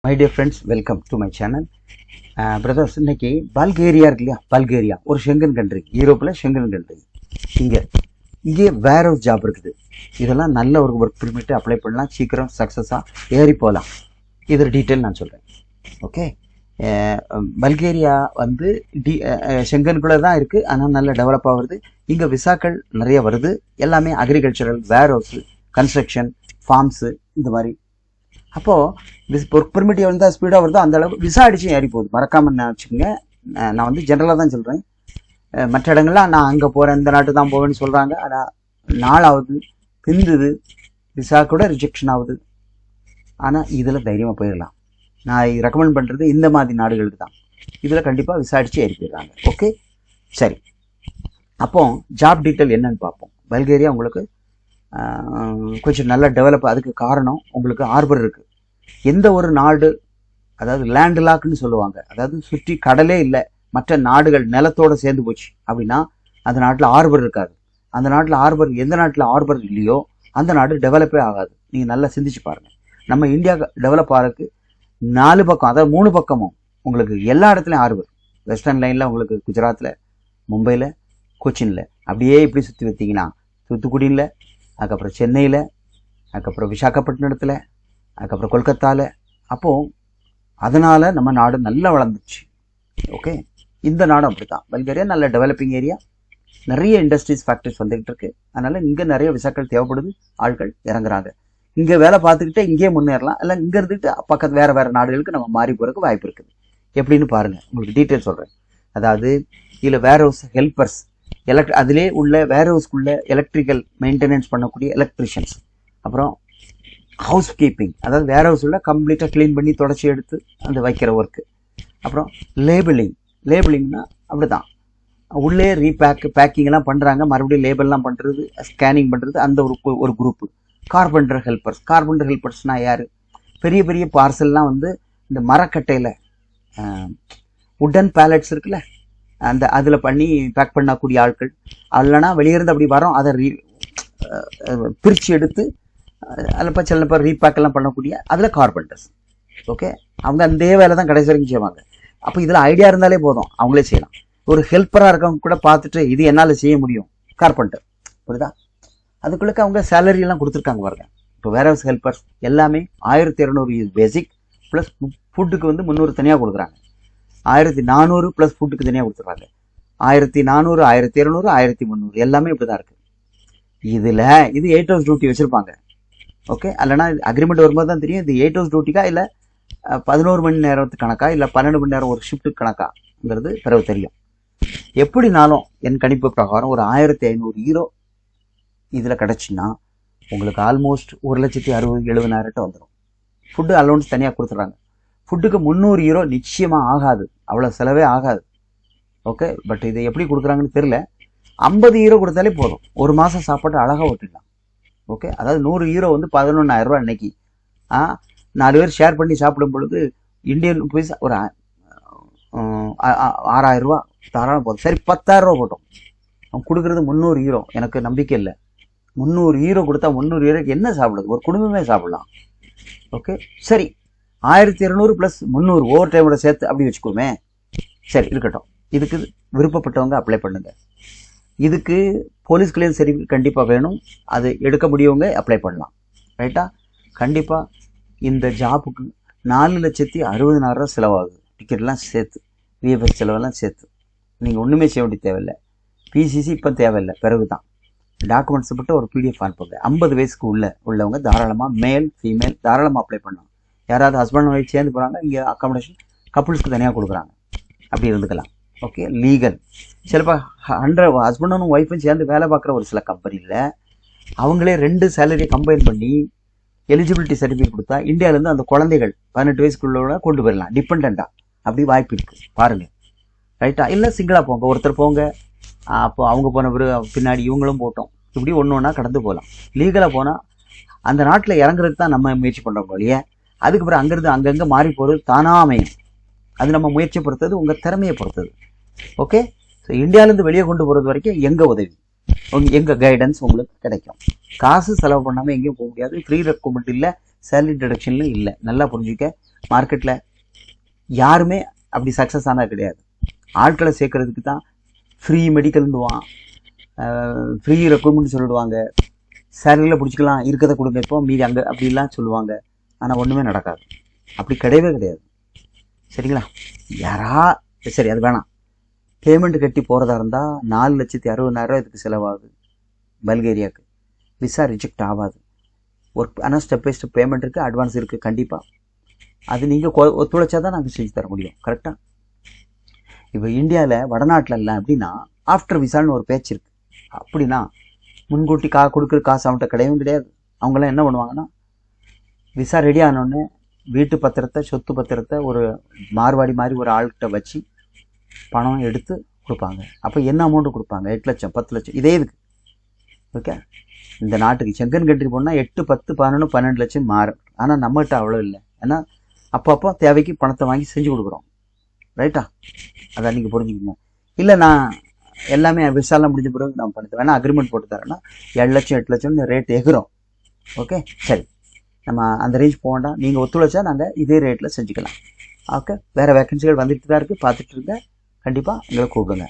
My dear friends, welcome to my channel. Brothers, இன்னைக்கு Bulgaria இருக்கு இல்லையா? பல்கேரியா ஒரு ஷெங்கன் கண்ட்ரி, யூரோப்பில் ஷெங்கன் கண்ட்ரி. இங்கே வேற ஒரு ஜாப் இருக்குது. இதெல்லாம் நல்ல ஒரு ஒர்க் பெர்மிட் அப்ளை பண்ணலாம், சீக்கிரம் சக்ஸஸாக ஏறி போகலாம். இதோட டீட்டெயில் நான் சொல்கிறேன். ஓகே, பல்கேரியா வந்து ஷெங்கனுக்குள்ளே தான் இருக்குது, ஆனால் நல்ல டெவலப் ஆகுது. இங்கே விசாக்கள் நிறைய வருது. எல்லாமே அக்ரிகல்ச்சரல், வேர் ஹவுஸு, கன்ஸ்ட்ரக்ஷன், ஃபார்ம்ஸு, இந்த மாதிரி. அப்போது ஒர்க் பெர்மிட் எவ்வளோ ஸ்பீடாக வருதோ அந்த அளவுக்கு விசா அடிச்சு ஏறி போகுது. மறக்காமல் நான் வச்சுக்கோங்க. நான் வந்து ஜென்ரலாக தான் சொல்கிறேன். மற்ற இடங்கள்லாம் நான் அங்கே போகிறேன், இந்த நாட்டு தான் போவேன்னு சொல்கிறாங்க. ஆனால் நாளாகுது, பிந்துது, விசா கூட ரிஜெக்ஷன் ஆகுது. ஆனால் இதில் தைரியமாக போயிடலாம். நான் ரெக்கமெண்ட் பண்ணுறது இந்த மாதிரி நாடுகளுக்கு தான். இதில் கண்டிப்பாக விசா அடித்து ஏறி போயிடுறாங்க. ஓகே, சரி. அப்போ ஜாப் டீட்டெயில் என்னன்னு பார்ப்போம். பல்கேரியா உங்களுக்கு கொஞ்சம் நல்லா டெவலப். அதுக்கு காரணம் உங்களுக்கு ஹார்பர் இருக்குது. எந்த ஒரு நாடு, அதாவது லேண்ட் லாக்னு சொல்லுவாங்க, அதாவது சுற்றி கடலே இல்லை, மற்ற நாடுகள் நிலத்தோடு சேர்ந்து போச்சு அப்படின்னா அந்த நாட்டில் ஹார்பர் இருக்காது. அந்த நாட்டில் ஹார்பர், எந்த நாட்டில் ஹார்பர் இல்லையோ அந்த நாடு டெவலப்பே ஆகாது. நீங்கள் நல்லா சிந்திச்சு பாருங்கள். நம்ம இந்தியா டெவலப் ஆகிறதுக்கு 4 பக்கம், அதாவது 3 பக்கமும் உங்களுக்கு எல்லா இடத்துலையும் ஹார்பர். வெஸ்டர்ன் லைனில் உங்களுக்கு குஜராத்தில், மும்பையில், கொச்சினில், அப்படியே இப்படி சுற்றி வைத்தீங்கன்னா தூத்துக்குடியில், அதுக்கப்புறம் சென்னையில், அதுக்கப்புறம் விசாகப்பட்டினத்தில், அதுக்கப்புறம் கொல்கத்தாவில். அப்போது அதனால் நம்ம நாடு நல்லா வளர்ந்துச்சு. ஓகே, இந்த நாடு அப்படி தான். பல்கேரியா நல்ல டெவலப்பிங் ஏரியா, நிறைய இண்டஸ்ட்ரீஸ், ஃபேக்ட்ரிஸ் வந்துகிட்டு இருக்கு. அதனால் இங்கே நிறைய விசாக்கள் தேவைப்படுது, ஆட்கள் இறங்குறாங்க. இங்கே வேலை பார்த்துக்கிட்டே இங்கேயே முன்னேறலாம், இல்லை இங்கே இருந்துட்டு பக்கத்து வேறு நாடுகளுக்கு நம்ம மாறி போகிறதுக்கு வாய்ப்பு இருக்குது. எப்படின்னு பாருங்கள், உங்களுக்கு டீட்டெயில் சொல்கிறேன். அதாவது இதில் வேர் ஹவுஸ் ஹெல்ப்பர்ஸ், அதிலே உள்ள வேர் ஹவுஸ்க்குள்ள எலக்ட்ரிக்கல் மெயின்டெனன்ஸ் பண்ணக்கூடிய எலக்ட்ரிஷியன்ஸ், அப்புறம் ஹவுஸ் கீப்பிங், அதாவது வேர் ஹவுஸ் உள்ள கம்ப்ளீட்டாக க்ளீன் பண்ணி தொடச்சி எடுத்து அந்த வைக்கிற ஒர்க்கு. அப்புறம் லேபிளிங்னா அப்படி தான், உள்ளே பேக்கிங்லாம் பண்ணுறாங்க, மறுபடியும் லேபிள்லாம் பண்ணுறது, ஸ்கேனிங் பண்ணுறது, அந்த ஒரு குரூப்பு. கார்பெண்டர் ஹெல்ப்பர்ஸ்னால் யார்? பெரிய பெரிய பார்சல்லாம் வந்து இந்த மரக்கட்டையில் உட்டன் பேலட்ஸ் இருக்குல்ல, அந்த அதில் பண்ணி பேக் பண்ணக்கூடிய ஆட்கள். இல்லைனா வெளியிருந்து அப்படி வரோம், அதை பிரித்து எடுத்து அதில் சில ரீபேக்கெல்லாம் பண்ணக்கூடிய அதில் கார்பெண்டர்ஸ். ஓகே, அவங்க அந்த வேலை தான் கடைசி வரைக்கும் செய்வாங்க. அப்போ இதில் ஐடியா இருந்தாலே போதும், அவங்களே செய்யலாம். ஒரு ஹெல்ப்பராக இருக்கவங்க கூட பார்த்துட்டு இது என்னால் செய்ய முடியும், கார்பெண்டர், புரியுதா? அதுக்குள்ளே அவங்க சேலரியெல்லாம் கொடுத்துருக்காங்க பாருங்க. இப்போ வேர் ஹவுஸ் ஹெல்ப்பர்ஸ் எல்லாமே 1200 பேசிக், ப்ளஸ் ஃபுட்டுக்கு வந்து 300 தனியாக கொடுக்குறாங்க. 1400 ப்ளஸ் ஃபுட்டுக்கு தனியாக கொடுத்துருக்காங்க. 1400, 1200, 1300 எல்லாமே இப்படி தான் இருக்குது. இதில் இது 8 ஹவர்ஸ் டியூட்டி வச்சுருப்பாங்க. ஓகே, இல்லைனா அக்ரிமெண்ட் வரும்போது தான் தெரியும் இது 8 ஹவர்ஸ் டியூட்டிக்கா இல்லை 11 மணி நேரத்துக்கு கணக்கா இல்லை 12 மணி நேரம் ஒரு ஷிஃப்ட்டுக்கு கணக்காங்கிறது பிறகு தெரியும். எப்படினாலும் என் கணிப்பு பிரகாரம் ஒரு 1500 யூரோ இதில் கிடச்சின்னா உங்களுக்கு ஆல்மோஸ்ட் 1,60,70,000 வந்துடும். ஃபுட்டு அலோன்ஸ் தனியாக கொடுத்துட்றாங்க. ஃபுட்டுக்கு 300 யூரோ நிச்சயமாக ஆகாது, அவ்வளோ செலவே ஆகாது. ஓகே, பட் இதை எப்படி கொடுக்குறாங்கன்னு தெரில. 50 யூரோ கொடுத்தாலே போதும், ஒரு மாதம் சாப்பாட்டு அழகாக ஓட்டிடலாம். ஓகே, அதாவது 100 யூரோ வந்து 11,000 ரூபா இன்னைக்கு. 4 பேர் ஷேர் பண்ணி சாப்பிடும் பொழுது இந்தியன் ருபீஸ் ஒரு 6,000 ரூபா தாராளம் போதும். சரி, 10,000 ரூபா போட்டோம். அவன் கொடுக்குறது 300 யூரோ. எனக்கு நம்பிக்கை இல்லை. 300 யூரோ கொடுத்தா 300 யூரோக்கு என்ன சாப்பிடுது? ஒரு குடும்பமே சாப்பிடலாம். ஓகே, சரி, 1200 ப்ளஸ் 300 ஓவர் டைமோட சேர்த்து அப்படி வச்சுக்கோமே. சரி, இருக்கட்டும். இதுக்கு விருப்பப்பட்டவங்க அப்ளை பண்ணுங்க. இதுக்கு போலீஸ் கிளியரன்ஸ் சர்டிஃபிகேட் கண்டிப்பாக வேணும். அது எடுக்க முடியவங்க அப்ளை பண்ணலாம். ரைட்டா? கண்டிப்பாக இந்த ஜாப்புக்கு 4,60,000 ரூபா செலவாகுது, டிக்கெட்லாம் சேர்த்து, விஎஃப்எஸ் செலவெல்லாம் சேர்த்து. நீங்கள் ஒன்றுமே செய்ய வேண்டிய தேவையில்லை. பிசிசி இப்போ தேவையில்லை, பிறகு தான். டாக்குமெண்ட்ஸை மட்டும் ஒரு பிடிஎஃப் அனுப்புங்க. 50 வயசுக்கு உள்ளவங்க தாராளமாக, மேல் ஃபீமேல் தாராளமாக அப்ளை பண்ணலாம். யாராவது ஹஸ்பண்ட் ஒய்ஃப் சேர்ந்து போகிறாங்க, இங்கே அக்காமடேஷன் கப்புள்ஸ்க்கு தனியாக கொடுக்குறாங்க, அப்படி இருந்துக்கலாம். Okay, legal. சிலப்போ 100 ஹஸ்பண்டும் ஒய்ஃபும் சேர்ந்து வேலை பார்க்குற ஒரு சில கம்பெனியில் அவங்களே 2 சேலரியை கம்பைன் பண்ணி எலிஜிபிலிட்டி சர்டிஃபிகேட் கொடுத்தா இந்தியாவிலேருந்து அந்த குழந்தைகள் 18 வயசுக்குள்ளோட கொண்டு போயிடலாம், டிபெண்ட்டாக. அப்படி வாய்ப்பு இருக்குது, பாருங்கள். ரைட்டா? இல்லை சிங்கிளாக போங்க, ஒருத்தர் போங்க, அப்போ அவங்க போன பின்னாடி இவங்களும் போட்டோம், இப்படி ஒன்று ஒன்றா கடந்து போகலாம். லீகலாக போனால் அந்த நாட்டில் இறங்குறதுக்கு தான் நம்ம முயற்சி பண்ணுறோம் இல்லையா? அதுக்கப்புறம் அங்கேருந்து அங்கங்கே மாறி போகிறது தானாக அமையும். அது நம்ம முயற்சியை பொறுத்தது, உங்கள் திறமையை பொறுத்தது. ஓகே, ஸோ இந்தியாவிலேருந்து வெளியே கொண்டு போகிறது வரைக்கும் எங்கள் உதவி, எங்கள் கைடன்ஸ் உங்களுக்கு கிடைக்கும். காசு செலவு பண்ணாமல் எங்கேயும் போக முடியாது. ஃப்ரீ ரெக்கமெண்ட் இல்லை, சேலரி டிடக்ஷன்லையும் இல்லை. நல்லா புரிஞ்சுக்க. மார்க்கெட்டில் யாருமே அப்படி சக்ஸஸ் ஆனது கிடையாது. ஆட்களை சேர்க்கறதுக்கு தான் ஃப்ரீ மெடிக்கல்னுவான், ஃப்ரீ ரெக்ரூட்மெண்ட் சொல்லிடுவாங்க, சேலரியில் பிடிச்சிக்கலாம், இருக்கிறத கொடுங்க இப்போ மீதி அங்கே அப்படிலாம் சொல்லுவாங்க. ஆனால் ஒன்றுமே நடக்காது. அப்படி கிடையவே கிடையாது. சரிங்களா? சரி அது வேணாம். பேமெண்ட் கட்டி போகிறதா இருந்தால் 4,60,000 இதுக்கு செலவாகுது. பல்கேரியாவுக்கு விசா ரிஜெக்ட் ஆகாது. ஆனால் ஸ்டெப் பை ஸ்டெப் பேமெண்ட் இருக்குது, அட்வான்ஸ் இருக்குது. கண்டிப்பாக அது நீங்கள் ஒத்துழைச்சா தான் நாங்கள் செஞ்சு தர முடியும். கரெக்டாக? இப்போ இந்தியாவில் வடநாட்டில் இல்லை அப்படின்னா ஆஃப்டர் விசான்னு ஒரு பேச்சு இருக்குது. அப்படின்னா முன்கூட்டி கொடுக்குற காசு அவன்கிட்ட கிடையவும் கிடையாது. அவங்களாம் என்ன பண்ணுவாங்கன்னா, விசா ரெடி ஆனோடனே வீட்டு பத்திரத்தை, சொத்து பத்திரத்தை ஒரு மார்வாடி மாதிரி ஒரு ஆள்கிட்ட வச்சு பணம் எடுத்து கொடுப்பாங்க. அப்போ என்ன அமௌண்ட்டு கொடுப்பாங்க? 8 லட்சம் 10 லட்சம். இதே இதுக்கு ஓகே. இந்த நாட்டுக்கு செங்கன் கண்ட்ரி போனால் 8, 10, 11, 12 லட்சம் மாறும். ஆனால் நம்மகிட்ட அவ்வளோ இல்லை. ஏன்னா அப்பப்போ தேவைக்கு பணத்தை வாங்கி செஞ்சு கொடுக்குறோம். ரைட்டா? அதான் நீங்கள் புரிஞ்சுக்கணும். இல்லை நான் எல்லாமே விசாலாம் முடிஞ்ச பிறகு நான் பண்ணி வேணா அக்ரிமெண்ட் போட்டு தரேன்னா 7 லட்சம் 8 லட்சம்னு ரேட் எகிறோம். ஓகே சரி, நம்ம அந்த ரேஞ்ச் போக வேண்டாம். நீங்கள் ஒத்துழைச்சா நாங்கள் இதே ரேட்டில் செஞ்சுக்கலாம். ஓகே, வேறு வேக்கன்சிகள் வந்துட்டு தான் இருக்குது, பார்த்துட்டு இருங்க. கண்டிப்பாக எங்களை கூப்பிடுங்க.